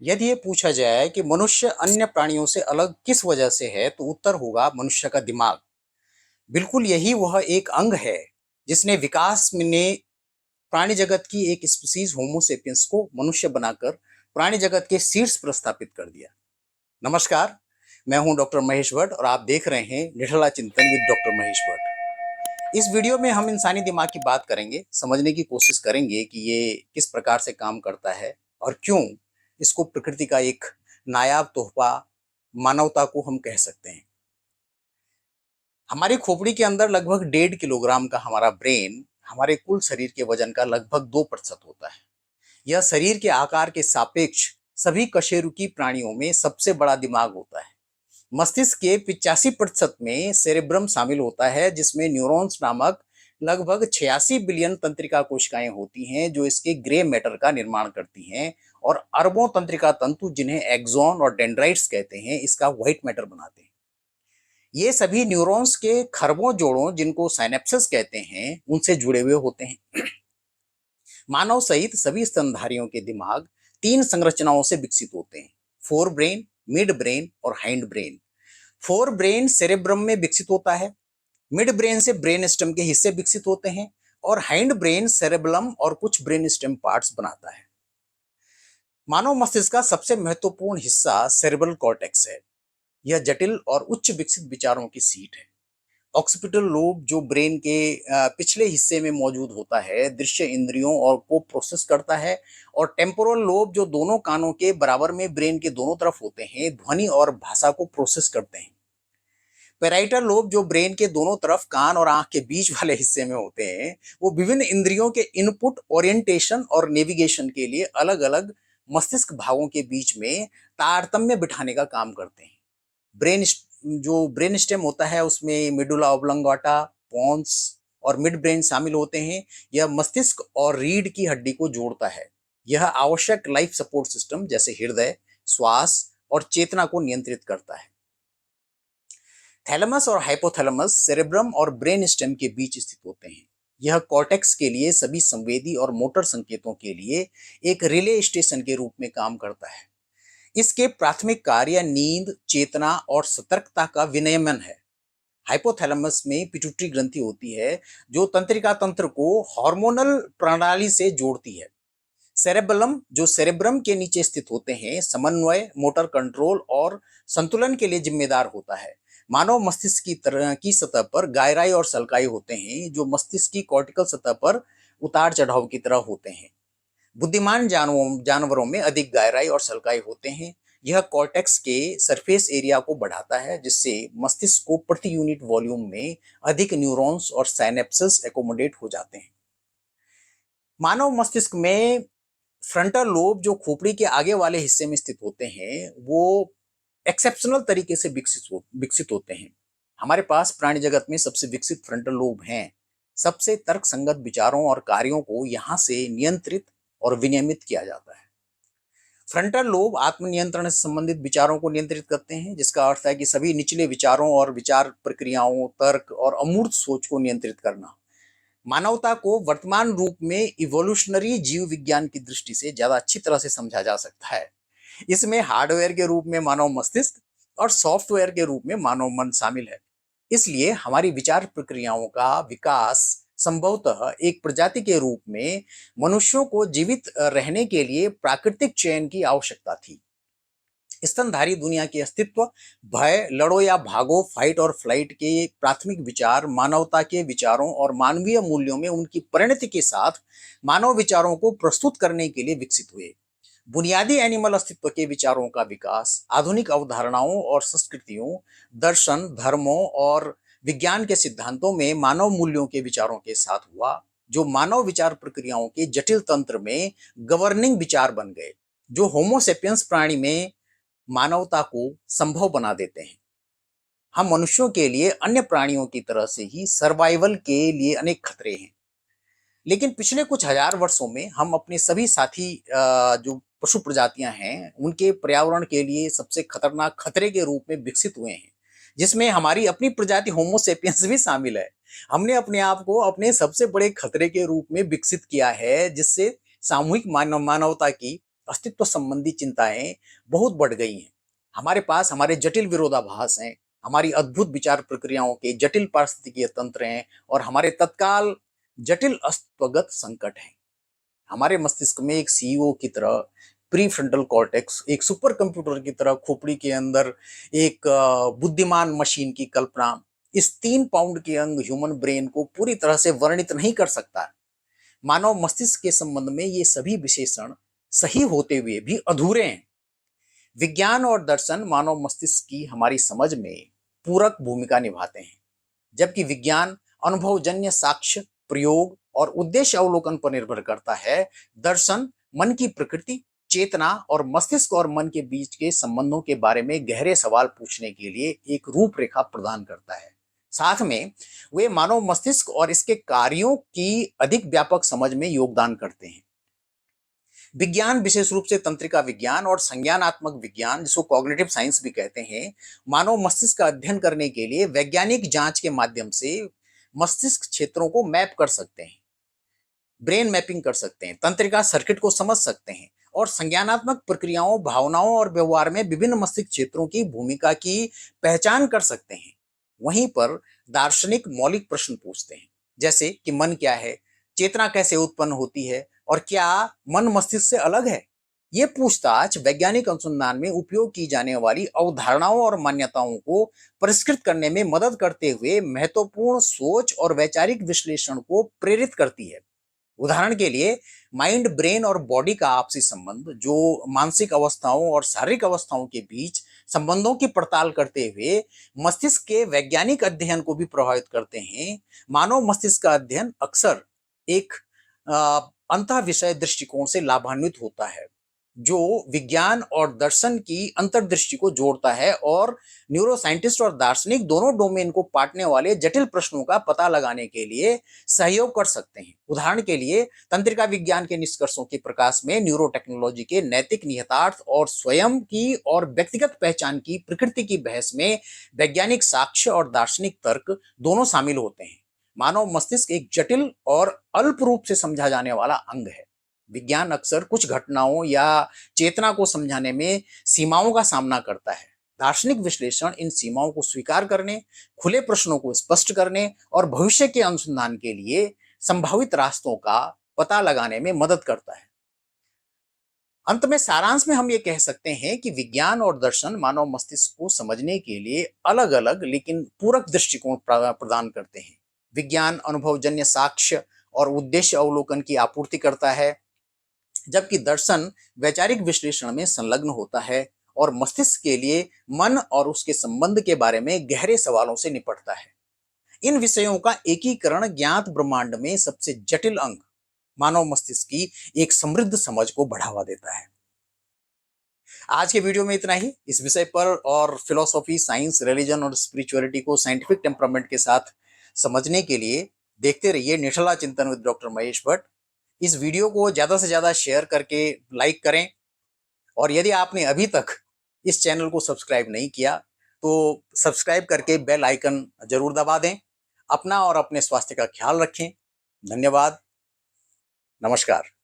यदि ये पूछा जाए कि मनुष्य अन्य प्राणियों से अलग किस वजह से है, तो उत्तर होगा मनुष्य का दिमाग। बिल्कुल यही वह एक अंग है जिसने विकास ने प्राणी जगत की एक स्पीसीज होमोसेपियंस को मनुष्य बनाकर प्राणी जगत के शीर्ष पर स्थापित कर दिया। नमस्कार, मैं हूं डॉक्टर महेश भट्ट और आप देख रहे हैं निठला चिंतन विद डॉक्टर महेश भट्ट। इस वीडियो में हम इंसानी दिमाग की बात करेंगे, समझने की कोशिश करेंगे कि ये किस प्रकार से काम करता है और क्यों इसको प्रकृति का एक नायाब तोहफा मानवता को हम कह सकते हैं। हमारी खोपड़ी के अंदर लगभग 1.5 किलोग्राम का हमारा ब्रेन हमारे कुल शरीर के वजन का लगभग 2% होता है। यह शरीर के आकार के सापेक्ष सभी कशेरुकी प्राणियों में सबसे बड़ा दिमाग होता है। मस्तिष्क के 85% में सेरेब्रम शामिल होता है, जिसमें न्यूरॉन्स नामक लगभग 86 बिलियन तंत्रिका कोशिकाएं होती हैं जो इसके ग्रे मैटर का निर्माण करती हैं, और अरबों तंत्रिका तंतु जिन्हें एक्सॉन और डेंड्राइट्स कहते हैं इसका व्हाइट मैटर बनाते हैं। ये सभी न्यूरॉन्स के खरबों जोड़ों जिनको साइनेप्सेस कहते हैं उनसे जुड़े हुए होते हैं। मानव सहित सभी स्तनधारियों के दिमाग 3 संरचनाओं से विकसित होते हैं: फोर ब्रेन, मिड ब्रेन और hind brain. Fore brain cerebrum में विकसित होता है, मिड ब्रेन से ब्रेन स्टेम के हिस्से विकसित होते हैं और हाइंड ब्रेन सेरेबलम और कुछ ब्रेन स्टेम पार्ट्स बनाता है। मानव मस्तिष्क का सबसे महत्वपूर्ण हिस्सा सेरेब्रल कॉर्टेक्स है। यह जटिल और उच्च विकसित विचारों की सीट है। ऑक्सीपिटल लोब जो ब्रेन के पिछले हिस्से में मौजूद होता है, दृश्य इंद्रियों और को प्रोसेस करता है, और टेम्पोरल लोब जो दोनों कानों के बराबर में ब्रेन के दोनों तरफ होते हैं, ध्वनि और भाषा को प्रोसेस करते हैं। पेराइटल लोब जो ब्रेन के दोनों तरफ कान और आंख के बीच वाले हिस्से में होते हैं, वो विभिन्न इंद्रियों के इनपुट, ओरिएंटेशन और नेविगेशन के लिए अलग अलग मस्तिष्क भागों के बीच में तारतम्य बिठाने का काम करते हैं। ब्रेन जो ब्रेन स्टेम होता है उसमें मेडुला ऑब्लंगाटा, पोन्स और मिड ब्रेन शामिल होते हैं। यह मस्तिष्क और रीढ़ की हड्डी को जोड़ता है। यह आवश्यक लाइफ सपोर्ट सिस्टम जैसे हृदय, श्वास और चेतना को नियंत्रित करता है। थैलेमस और हाइपोथैलेमस सेरेब्रम और ब्रेन स्टेम के बीच स्थित होते हैं। यह कॉर्टेक्स के लिए सभी संवेदी और मोटर संकेतों के लिए एक रिले स्टेशन के रूप में काम करता है। इसके प्राथमिक कार्य नींद, चेतना और सतर्कता का विनियमन है। हाइपोथैलेमस में पिट्यूटरी ग्रंथि होती है जो तंत्रिका तंत्र को हार्मोनल प्रणाली से जोड़ती है। सेरेबलम जो सेरेब्रम के नीचे स्थित होते हैं, समन्वय, मोटर कंट्रोल और संतुलन के लिए जिम्मेदार होता है। मानव मस्तिष्क की तरह की सतह पर गायराई और सल्काई होते हैं जो मस्तिष्क की कॉर्टिकल सतह पर उतार चढ़ाव की तरह होते हैं। बुद्धिमान जानवरों में अधिक गहराई और सल्काई होते हैं। यह कॉर्टेक्स के सरफेस एरिया को बढ़ाता है, जिससे मस्तिष्क को प्रति यूनिट वॉल्यूम में अधिक न्यूरॉन्स और साइनेप्सेस एकोमोडेट हो जाते हैं। मानव मस्तिष्क में फ्रंटल लोब जो खोपड़ी के आगे वाले हिस्से में स्थित होते हैं, वो एक्सेप्शनल तरीके से विकसित होते हैं। हमारे पास प्राणी जगत में सबसे विकसित फ्रंटल लोब हैं। सबसे तर्क संगत विचारों और कार्यों को यहाँ से नियंत्रित और विनियमित किया जाता है। फ्रंटल लोब आत्मनियंत्रण से संबंधित विचारों को नियंत्रित करते हैं, जिसका अर्थ है कि सभी निचले विचारों और विचार प्रक्रियाओं, तर्क और अमूर्त सोच को नियंत्रित करना। मानवता को वर्तमान रूप में इवोल्यूशनरी जीव विज्ञान की दृष्टि से ज्यादा अच्छी तरह से समझा जा सकता है। इसमें हार्डवेयर के रूप में मानव मस्तिष्क और सॉफ्टवेयर के रूप में मानव मन शामिल है। इसलिए हमारी विचार प्रक्रियाओं का विकास संभवतः एक प्रजाति के रूप में मनुष्यों को जीवित रहने के लिए प्राकृतिक चयन की आवश्यकता थी। स्तनधारी दुनिया के अस्तित्व, भय, लड़ो या भागो, फाइट और फ्लाइट के प्राथमिक विचार मानवता के विचारों और मानवीय मूल्यों में उनकी परिणति के साथ मानव विचारों को प्रस्तुत करने के लिए विकसित हुए। बुनियादी एनिमल अस्तित्व के विचारों का विकास आधुनिक अवधारणाओं और संस्कृतियों, दर्शन, धर्मों और विज्ञान के सिद्धांतों में मानव मूल्यों के विचारों के साथ हुआ, जो मानव विचार प्रक्रियाओं के जटिल तंत्र में गवर्निंग विचार बन गए, जो होमोसेपियंस प्राणी में मानवता को संभव बना देते हैं। हम मनुष्यों के लिए अन्य प्राणियों की तरह से ही सर्वाइवल के लिए अनेक खतरे हैं, लेकिन पिछले कुछ हजार वर्षों में हम अपने सभी साथी जो पशु प्रजातियां हैं उनके पर्यावरण के लिए सबसे खतरनाक खतरे के रूप में विकसित हुए हैं, जिसमें हमारी अपनी प्रजाति होमोसेपियंस भी शामिल है। हमने अपने आप को अपने सबसे बड़े खतरे के रूप में विकसित किया है, जिससे सामूहिक मानवता की अस्तित्व संबंधी चिंताएं बहुत बढ़ गई हैं। हमारे पास हमारे जटिल विरोधाभास हैं, हमारी अद्भुत विचार प्रक्रियाओं के जटिल पारिस्थितिकीय तंत्र हैं और हमारे तत्काल जटिल अस्तित्वगत संकट हैं। हमारे मस्तिष्क में एक सीईओ की तरह प्री फ्रंटल कॉर्टेक्स, एक सुपर कंप्यूटर की तरह खोपड़ी के अंदर एक बुद्धिमान मशीन की कल्पना इस 3 पाउंड के अंग ह्यूमन ब्रेन को पूरी तरह से वर्णित नहीं कर सकता। मानव मस्तिष्क के संबंध में ये सभी विशेषण सही होते हुए भी अधूरे हैं। विज्ञान और दर्शन मानव मस्तिष्क की हमारी समझ में पूरक भूमिका निभाते हैं, जबकि विज्ञान अनुभवजन्य साक्ष्य, प्रयोग और उद्देश्य अवलोकन पर निर्भर करता है। दर्शन मन की प्रकृति, चेतना और मस्तिष्क और मन के बीच के संबंधों के बारे में गहरे सवाल पूछने के लिए एक रूपरेखा प्रदान करता है। साथ में वे मानव मस्तिष्क और इसके कार्यों की अधिक व्यापक समझ में योगदान करते हैं। विज्ञान, विशेष रूप से तंत्रिका विज्ञान और संज्ञानात्मक विज्ञान, जिसको कॉग्निटिव साइंस भी कहते हैं, मानव मस्तिष्क का अध्ययन करने के लिए वैज्ञानिक जांच के माध्यम से मस्तिष्क क्षेत्रों को मैप कर सकते हैं, ब्रेन मैपिंग कर सकते हैं, तंत्रिका सर्किट को समझ सकते हैं और संज्ञानात्मक प्रक्रियाओं, भावनाओं और व्यवहार में विभिन्न मस्तिष्क क्षेत्रों की भूमिका की पहचान कर सकते हैं। वहीं पर दार्शनिक मौलिक प्रश्न पूछते हैं, जैसे कि मन क्या है, चेतना कैसे उत्पन्न होती है और क्या मन मस्तिष्क से अलग है। ये पूछताछ वैज्ञानिक अनुसंधान में उपयोग की जाने वाली अवधारणाओं और मान्यताओं को परिष्कृत करने में मदद करते हुए महत्वपूर्ण सोच और वैचारिक विश्लेषण को प्रेरित करती है। उदाहरण के लिए माइंड, ब्रेन और बॉडी का आपसी संबंध, जो मानसिक अवस्थाओं और शारीरिक अवस्थाओं के बीच संबंधों की पड़ताल करते हुए मस्तिष्क के वैज्ञानिक अध्ययन को भी प्रभावित करते हैं। मानव मस्तिष्क का अध्ययन अक्सर एक अंतः विषय दृष्टिकोण से लाभान्वित होता है, जो विज्ञान और दर्शन की अंतर्दृष्टि को जोड़ता है और न्यूरोसाइंटिस्ट और दार्शनिक दोनों डोमेन को पाटने वाले जटिल प्रश्नों का पता लगाने के लिए सहयोग कर सकते हैं। उदाहरण के लिए तंत्रिका विज्ञान के निष्कर्षों के प्रकाश में न्यूरोटेक्नोलॉजी के नैतिक निहितार्थ और स्वयं की और व्यक्तिगत पहचान की प्रकृति की बहस में वैज्ञानिक साक्ष्य और दार्शनिक तर्क दोनों शामिल होते हैं। मानव मस्तिष्क एक जटिल और अल्प रूप से समझा जाने वाला अंग है। विज्ञान अक्सर कुछ घटनाओं या चेतना को समझाने में सीमाओं का सामना करता है। दार्शनिक विश्लेषण इन सीमाओं को स्वीकार करने, खुले प्रश्नों को स्पष्ट करने और भविष्य के अनुसंधान के लिए संभावित रास्तों का पता लगाने में मदद करता है। अंत में सारांश में हम ये कह सकते हैं कि विज्ञान और दर्शन मानव मस्तिष्क को समझने के लिए अलग अलग लेकिन पूरक दृष्टिकोण प्रदान करते हैं। विज्ञान अनुभवजन्य साक्ष्य और उद्देश्य अवलोकन की आपूर्ति करता है, जबकि दर्शन वैचारिक विश्लेषण में संलग्न होता है और मस्तिष्क के लिए मन और उसके संबंध के बारे में गहरे सवालों से निपटता है। इन विषयों का एकीकरण ज्ञात ब्रह्मांड में सबसे जटिल अंग मानव मस्तिष्क की एक समृद्ध समझ को बढ़ावा देता है। आज के वीडियो में इतना ही। इस विषय पर और फिलोसॉफी, साइंस, रिलीजन और स्पिरिचुअलिटी को साइंटिफिक टेम्परामेंट के साथ समझने के लिए देखते रहिए निठला चिंतन विद डॉक्टर महेश भट्ट। इस वीडियो को ज़्यादा से ज़्यादा शेयर करके लाइक करें और यदि आपने अभी तक इस चैनल को सब्सक्राइब नहीं किया तो सब्सक्राइब करके बेल आइकन जरूर दबा दें। अपना और अपने स्वास्थ्य का ख्याल रखें। धन्यवाद। नमस्कार।